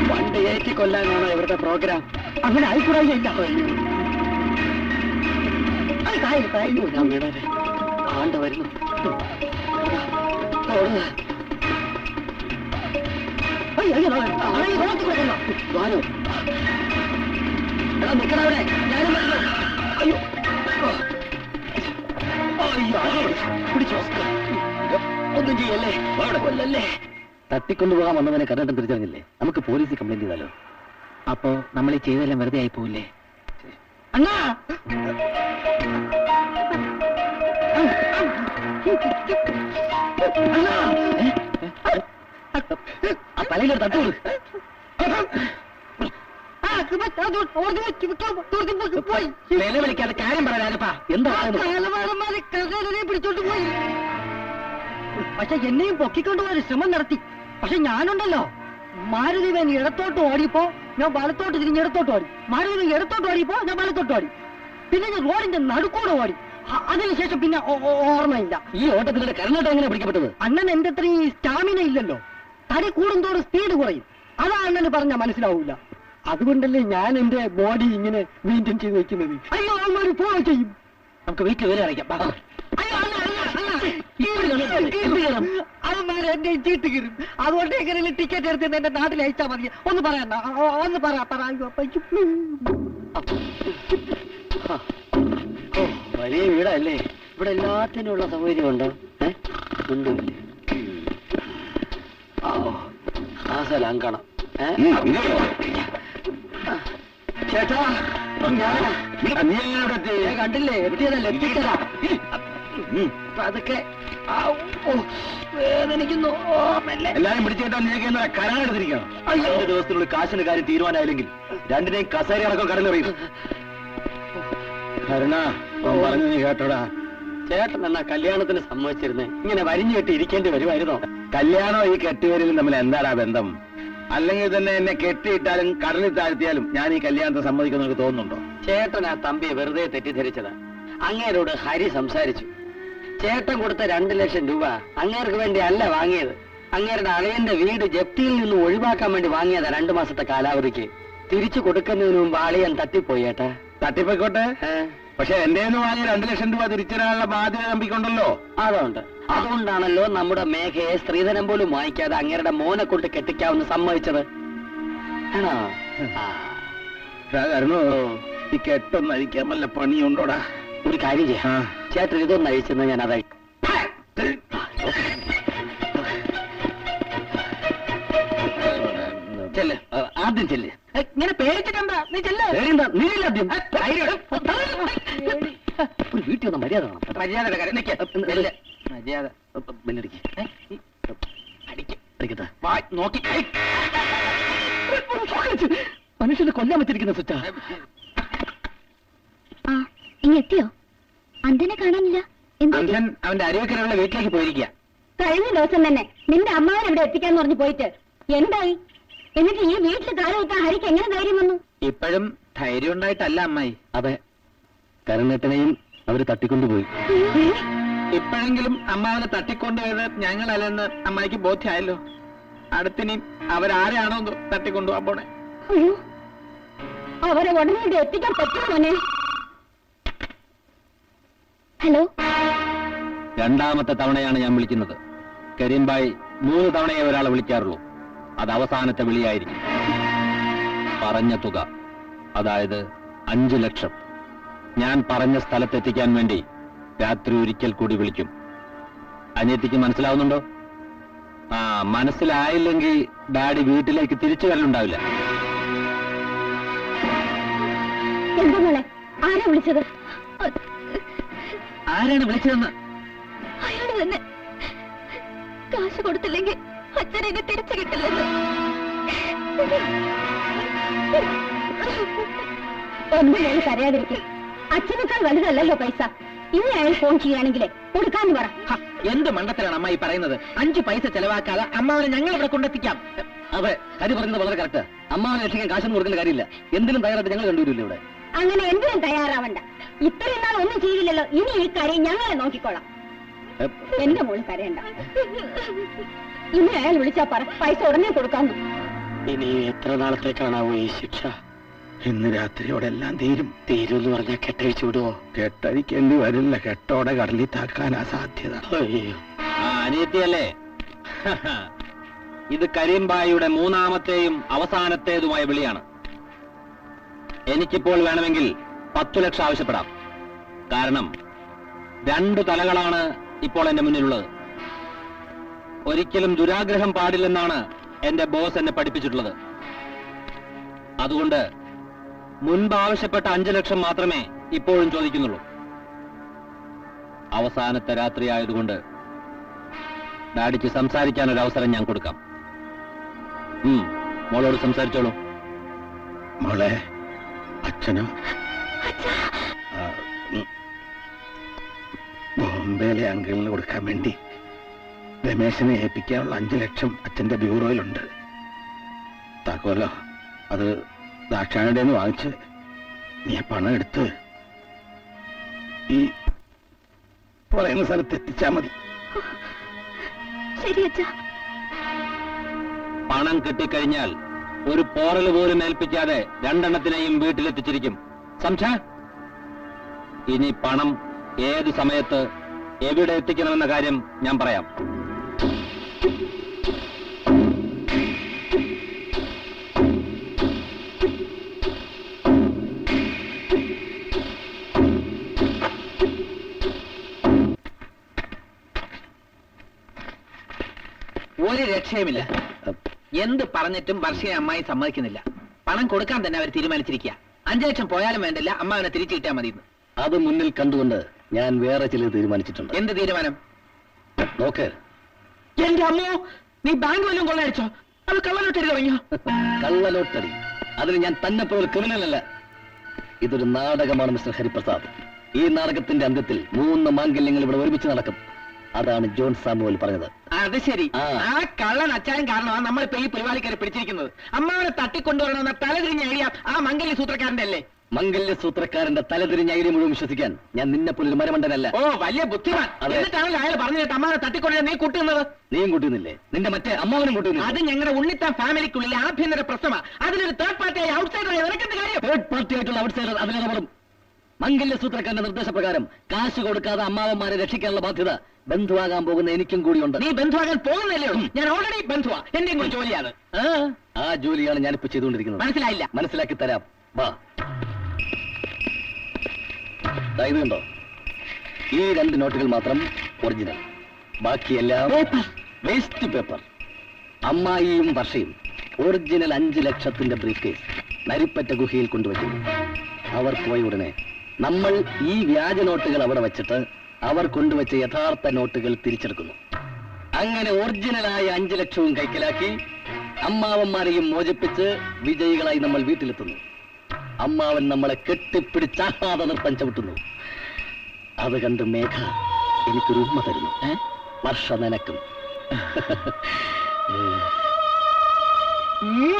പണ്ട് ഏറ്റി കൊല്ലാനാണോ ഇവരുടെ പ്രോഗ്രാം? അങ്ങനെ ആയിക്കൂടായില്ല. ഞാൻ വീടാതെ ആണ്ട് വരുന്നു. നിക്കണവിടെ, ഞാനും വരുന്നു. അയ്യോ പിടിച്ചോ, ഒന്നും ചെയ്യല്ലേ, കൊല്ലല്ലേ. തട്ടിക്കൊണ്ടുപോകാൻ വന്നവനെ കണ്ടിട്ടും തിരിച്ചറിഞ്ഞില്ലേ? നമുക്ക് പോലീസിൽ കംപ്ലൈന്റ് ചെയ്താലോ? അപ്പോ നമ്മൾ ഈ ചെയ്തെല്ലാം വെറുതെ ആയി പോവില്ലേ? അണ്ണാ തലയിലൊരു തട്ടൂട്. വിളിക്കാതെ കാര്യം പറയാനപ്പാ. എന്താ പിടിച്ചോണ്ട് പോയി. പക്ഷെ എന്നെയും പൊക്കിക്കൊണ്ടുപോകാൻ ശ്രമം നടത്തി. പക്ഷെ ഞാനുണ്ടല്ലോ, മാരുതിവൻ ഇടത്തോട്ട് ഓടിയപ്പോ ഞാൻ വലത്തോട്ട് തിരിഞ്ഞ് ഇടത്തോട്ട് ഓടി. മാരുതിവൻ ഇടത്തോട്ട് ഓടിയപ്പോ ഞാൻ വലത്തോട്ട് ഓടി. പിന്നെ ഞാൻ റോഡിന്റെ നടുക്കൂടെ ഓടി. അതിനുശേഷം പിന്നെ ഓർമ്മയില്ല. ഈ ഓട്ടത്തിലൂടെ കരഞ്ഞോട്ട് എങ്ങനെ പിടിക്കപ്പെട്ടത്? അണ്ണൻ എന്റെ അത്രയും സ്റ്റാമിന ഇല്ലല്ലോ. തടി കൂടുന്തോറും സ്പീഡ് കുറയും. അതാ അണ്ണന് പറഞ്ഞാൽ മനസ്സിലാവൂല. അതുകൊണ്ടല്ലേ ഞാൻ എന്റെ ബോഡി ഇങ്ങനെ മെയിൻറ്റെയിൻ ചെയ്ത് വെക്കുന്നത്. അയ്യോ അവന്മാര് പോ ചെയ്യും. നമുക്ക് വീട്ടിൽ വരെ അറിയിക്കാം. അവന്മാര് എന്റെ ചീട്ട് കീറും. അതുകൊണ്ട് എങ്ങനെ ടിക്കറ്റ് എടുത്ത് എന്റെ നാട്ടിൽ അയച്ചാൽ മതി. ഒന്ന് പറയണ്ട, ഒന്ന് വലിയ വീടല്ലേ? ഇവിടെ എല്ലാത്തിനുള്ള സൗകര്യമുണ്ടോ? ഒന്നുമില്ല. കാണാം. ചേട്ടാ കണ്ടില്ലേ? എത്തിയതല്ലേ, എത്തിച്ചതാ. അതൊക്കെ വേദനിക്കുന്നു. എല്ലാരും പിടിച്ചുകിട്ടാൻ നിനക്ക് കരാറെടുത്തിരിക്കണം. 2 ദിവസത്തിനുള്ളിൽ കാശിന്റെ കാര്യം തീരുമാനമായില്ലെങ്കിൽ രണ്ടിനെയും കസേര അടക്കം കടലെറിയും. കരുണ പറഞ്ഞു, നീ കേട്ടോടാ. ചേട്ടൻ എന്നാ കല്യാണത്തിന് സമ്മതിച്ചിരുന്നേ? ഇങ്ങനെ വരിഞ്ഞു കെട്ടി ഇരിക്കേണ്ടി വരുമായിരുന്നോ? കല്യാണോ ഈ കെട്ടുപേരിലും തമ്മിൽ എന്താടാ ബന്ധം? അല്ലെങ്കിൽ തന്നെ എന്നെ കെട്ടിയിട്ടാലും കടലിൽ താഴ്ത്തിയാലും ഞാൻ ഈ കല്യാണത്തെ സമ്മതിക്കുമെന്ന് എനിക്ക് തോന്നുന്നുണ്ടോ? ചേട്ടൻ ആ തമ്പിയെ വെറുതെ തെറ്റിദ്ധരിച്ചതാ. അങ്ങേരോട് ഹരി സംസാരിച്ചു. ചേട്ടൻ കൊടുത്ത 2 ലക്ഷം രൂപ അങ്ങേർക്ക് വേണ്ടി അല്ല വാങ്ങിയത്. അങ്ങേരുടെ അളിയന്റെ വീട് ജപ്തിയിൽ നിന്ന് ഒഴിവാക്കാൻ വേണ്ടി വാങ്ങിയതാ 2 മാസത്തെ കാലാവധിക്ക്. തിരിച്ചു കൊടുക്കുന്നതിന് മുമ്പ് അളിയൻ തട്ടിപ്പോയി. ഏട്ടാ തട്ടിപ്പോയിക്കോട്ടെ, പക്ഷെ എന്റെ വാങ്ങിയ 2 ലക്ഷം രൂപ തിരിച്ചറിയാനുള്ള ബാധ്യത നമ്പിക്കൊണ്ടല്ലോ. അതുകൊണ്ട് അതുകൊണ്ടാണല്ലോ നമ്മുടെ മേഘയെ സ്ത്രീധനം പോലും വാങ്ങിക്കാതെ അങ്ങേരുടെ മോനെ കൊണ്ട് കെട്ടിക്കാവുന്ന സമ്മതിച്ചത്. ആണോ? ഈ കെട്ടൊന്നും അഴിക്കാൻ വല്ല പണിയുണ്ടോടാ? ഒരു കാര്യം ചെയ്യാം, ചേട്ടൻ ഇതൊന്നും അഴിച്ചെന്ന് ഞാൻ അതായി. ചെല്ല്, ആദ്യം ചെല്ല്. ഇങ്ങനെ പേടിച്ചിട്ടെന്താ? നീ ചെല്ല്. നീല്ല ആദ്യം. ഒരു വീട്ടിൽ വന്ന മര്യാദ വേണം. മര്യാദ മര്യാദ ബെല്ലടിക്ക്. അടിക്കട്ടെ. നോക്കി മനുഷ്യനെ കൊല്ലാൻ പറ്റിരിക്കുന്ന സ്വിച്ചാ. എത്തിയോ? അന്തനെ കാണാനില്ല. അന്തൻ അവന്റെ അരുവക്കരയുള്ള വീട്ടിലേക്ക് പോയിരിക്കുക. കഴിഞ്ഞ ദിവസം തന്നെ നിന്റെ അമ്മാവൻ ഇവിടെ എത്തിക്കാന്ന് പറഞ്ഞു പോയിട്ട് എന്തായി? എന്നിട്ട് ഈ വീട്ടിൽ കാലം ഹരിക്ക് എങ്ങനെ ധൈര്യം വന്നു? ഇപ്പോഴും ധൈര്യം ഉണ്ടായിട്ടല്ല അമ്മായി. അതെ, കരുണേട്ടനെയും അവര് തട്ടിക്കൊണ്ടുപോയി. ഇപ്പോഴെങ്കിലും അമ്മാവനെ തട്ടിക്കൊണ്ടുപോയത് ഞങ്ങളല്ലെന്ന് അമ്മായിക്ക് ബോധ്യമായല്ലോ. അടുത്തിനി അവരാരാണോ തട്ടിക്കൊണ്ടുപോകാൻ പോണേ. അയ്യോ, അവരെ ഉടനെ ഇവിടെ എത്തിക്കാൻ പറ്റുമോ മോനെ? ഹലോ, 2ാമത്തെ തവണയാണ് ഞാൻ വിളിക്കുന്നത്. കരീംബായി 3 തവണയെ ഒരാളെ വിളിക്കാറുള്ളൂ. അത് അവസാനത്തെ വിളിയായിരിക്കും. പറഞ്ഞ തുക, അതായത് 5 ലക്ഷം ഞാൻ പറഞ്ഞ സ്ഥലത്തെത്തിക്കാൻ വേണ്ടി രാത്രി ഒരിക്കൽ കൂടി വിളിക്കും. അനിയത്തിക്ക് മനസ്സിലാവുന്നുണ്ടോ? മനസ്സിലായില്ലെങ്കിൽ ഡാഡി വീട്ടിലേക്ക് തിരിച്ചു വരലുണ്ടാവില്ല. എന്താ മോളെ, ആരാ വിളിച്ചത്? ആരാണ് വിളിച്ചതെന്ന്? അയാള് തന്നെ. കാശ് കൊടുത്തില്ലെങ്കിൽ അച്ഛനെ തിരിച്ചു കിട്ടില്ലെന്ന്. എന്റെ മോള് കരയാതിരിക്കും. അച്ഛനേക്കാൾ വലുതല്ലല്ലോ പൈസ. ഇനി അയാൾ ഫോൺ ചെയ്യുകയാണെങ്കിലേ കൊടുക്കാന്ന് പറ. എന്ത് മണ്ടത്തിലാണ് അമ്മായി പറയുന്നത്? 5 പൈസ ചെലവാക്കാതെ അമ്മാവനെ ഞങ്ങൾ ഇവിടെ കൊണ്ടെത്തിക്കാം. അതെ, ഹരി പറഞ്ഞത് വളരെ കറക്റ്റ്. അമ്മാവനെ രക്ഷിക്കാൻ കാശൊന്നും കൊടുക്കേണ്ട കാര്യമില്ല. എന്തിനും തയ്യാറായിട്ട് ഞങ്ങൾ കണ്ടുവരില്ല ഇവിടെ. അങ്ങനെ എന്തിനും തയ്യാറാവണ്ട. ഇത്രയും നാൾ ഒന്നും ചെയ്തില്ലല്ലോ, ഇനി ഈ കാര്യം ഞങ്ങളെ നോക്കിക്കോളാം. എന്റെ മോള് കരയണ്ട. ഇനി അയാൾ വിളിച്ചാ പറ, പൈസ ഉടനെ കൊടുക്കാന്നു. ഇനി എത്ര നാളത്തേക്കാണാവോ ഈ ശിക്ഷ? ഇന്ന് രാത്രിയോടെ എല്ലാം തീരും. തീരുമെന്ന് പറഞ്ഞാൽ കെട്ടഴിച്ചു വിടുവോ? കെട്ടഴിക്കേണ്ടി വരില്ല, കെട്ടോടെ കടലിൽ താക്കാനാ സാധ്യത. അനിയത്തിയല്ലേ? ഇത് കരീംബായിയുടെ മൂന്നാമത്തെയും അവസാനത്തേതുമായ വിളിയാണ്. എനിക്കിപ്പോൾ വേണമെങ്കിൽ 10 ലക്ഷം ആവശ്യപ്പെടാം. കാരണം 2 തലകളാണ് ഇപ്പോൾ എന്റെ മുന്നിലുള്ളത്. ഒരിക്കലും ദുരാഗ്രഹം പാടില്ലെന്നാണ് എന്റെ ബോസ് എന്നെ പഠിപ്പിച്ചിട്ടുള്ളത്. അതുകൊണ്ട് മുൻപ് ആവശ്യപ്പെട്ട 5 ലക്ഷം മാത്രമേ ഇപ്പോഴും ചോദിക്കുന്നുള്ളൂ. അവസാനത്തെ രാത്രി ആയതുകൊണ്ട് ഡാഡിക്ക് സംസാരിക്കാൻ ഒരു അവസരം ഞാൻ കൊടുക്കാം. മോളോട് സംസാരിച്ചോളൂ. മോളെ, അച്ഛനോ ബോംബെയിലെ അങ്കിളിന് കൊടുക്കാൻ വേണ്ടി രമേശനെ ഏൽപ്പിക്കാനുള്ള 5 ലക്ഷം അച്ഛന്റെ ബ്യൂറോയിലുണ്ട്. താക്കോലോ അത് ദാക്ഷായണിയുടെ നിന്ന് വാങ്ങിച്ച് നീ ആ പണം എടുത്ത് ഈ പറയുന്ന സ്ഥലത്ത് എത്തിച്ചാ മതി. ശരി അച്ഛാ. പണം കിട്ടിക്കഴിഞ്ഞാൽ ഒരു പോറൽ പോലും ഏൽപ്പിക്കാതെ 2 എണ്ണത്തിനെയും വീട്ടിലെത്തിച്ചിരിക്കും. സംശ ഇനി പണം ഏത് സമയത്ത് എവിടെ എത്തിക്കണമെന്ന കാര്യം ഞാൻ പറയാം. ഒരു രക്ഷയുമില്ല. എന്ത് പറഞ്ഞിട്ടും വർഷയെ അമ്മായി സമ്മതിക്കുന്നില്ല. പണം കൊടുക്കാൻ തന്നെ അവർ തീരുമാനിച്ചിരിക്കുക. 5 ലക്ഷം പോയാലും വേണ്ടില്ല, അമ്മാവനെ തിരിച്ചു കിട്ടാൻ മതി. അത് മുന്നിൽ കണ്ടുകൊണ്ട് ഞാൻ വേറെ ചിലത് തീരുമാനിച്ചിട്ടുണ്ട്. എന്ത് തീരുമാനം? നോക്ക്. എന്റെ അമ്മോ, നീ ബാങ്ക് വല്ലതും കൊള്ളയടിച്ചോ? അത് കള്ളനോട്ടടി തുടങ്ങിയോ? കള്ളനോട്ടടി? അതിന് ഞാൻ തന്നെ പോലെ ക്രിമിനൽ അല്ല. ഇതൊരു നാടകമാണ് മിസ്റ്റർ ഹരിപ്രസാദ്. ഈ നാടകത്തിന്റെ അന്ത്യത്തിൽ 3 മാംഗല്യങ്ങൾ ഇവിടെ ഒരുമിച്ച് നടക്കും. അതാണ് ജോൺ സാമുവൽ പറഞ്ഞത്. അത് ശരി. ആ കള്ളൻ അച്ചായൻ കാരണമാണ് നമ്മളിപ്പോ ഈ പരിപാടിക്കാരെ പിടിച്ചിരിക്കുന്നത്. അമ്മാവനെ തട്ടിക്കൊണ്ടുവരണമെന്ന തലതിരിഞ്ഞ ഐഡിയ ആ മംഗല്യ സൂത്രക്കാരന്റെ അല്ലേ? മംഗല്യ സൂത്രക്കാരന്റെ തലതിരിഞ്ഞ ഐഡിയ മുഴുവൻ വിശ്വസിക്കാൻ ഞാൻ നിന്നെ പോലൊരു മരമണ്ടനല്ല. ഓ, വലിയ ബുദ്ധിമാൻ. എന്നിട്ടാണല്ലോ അയാൾ പറഞ്ഞു കേട്ട് അമ്മാവനെ തട്ടിക്കൊണ്ടുവരാൻ നീ കൂട്ടുന്നത്. നീയും കൂട്ടുന്നില്ലേ? നിന്റെ മറ്റേ അമ്മാവനും കൂട്ടുന്നില്ല. അത് ഞങ്ങളുടെ ഉണ്ണിത്താൻ ഫാമിലിക്കുള്ളിലെ ആഭ്യന്തര പ്രശ്നമാണ്. അതിലൊരു തേർഡ് പാർട്ടിയായി ഔട്ട്സൈഡറായി നിനക്കെന്ത് കാര്യം? തേർഡ് പാർട്ടി ആയിട്ടുള്ള ഔട്ട്സൈഡർ അതിനകപ്പെടും. മംഗല്യ സൂത്രക്കാരന്റെ നിർദ്ദേശപ്രകാരം കാശ് കൊടുക്കാതെ അമ്മാവന്മാരെ രക്ഷിക്കാനുള്ള ബാധ്യത ബന്ധുവാകാൻ പോകുന്ന എനിക്കും കൂടിയുണ്ട്. നീ ബന്ധുവാകാൻ പോകുന്നല്ലേ ഉള്ളൂ? ഞാൻ ഓൾറെഡി ബന്ധുവാ. എന്റെയും കൂടി ജോലിയാണ്. ആ ജോലിയാണ് ഞാനിപ്പോ ചെയ്തുകൊണ്ടിരിക്കുന്നത്. മനസ്സിലായില്ല? മനസ്സിലാക്കി തരാം. വാ. ഇത് കണ്ടോ? ഈ 2 നോട്ടുകൾ മാത്രം ഒറിജിനൽ, ബാക്കിയെല്ലാം വേസ്റ്റ് പേപ്പർ. അമ്മായിയും വർഷയും ഒറിജിനൽ 5 ലക്ഷത്തിന്റെ ബ്രീഫ് കേസ് നരിപ്പറ്റ ഗുഹയിൽ കൊണ്ടുവയ്ക്കുന്നു. അവർ പോയ ഉടനെ നമ്മൾ ഈ വ്യാജ നോട്ടുകൾ അവിടെ വെച്ചിട്ട് അവർ കൊണ്ടുവച്ച യഥാർത്ഥ നോട്ടുകൾ തിരിച്ചെടുക്കുന്നു. അങ്ങനെ ഒറിജിനലായ 5 ലക്ഷവും കൈക്കലാക്കി അമ്മാവന്മാരെയും മോചിപ്പിച്ച് വിജയികളായി നമ്മൾ വീട്ടിലെത്തുന്നു. അമ്മാവൻ നമ്മളെ കെട്ടിപ്പിടിച്ചാഹാതെ നൃത്തം ചവിട്ടുന്നു. അത് കണ്ട് മേഘ എനിക്കൊരു ഉമ്മ തരുന്നു. വർഷ നിനക്കും. അയ്യോ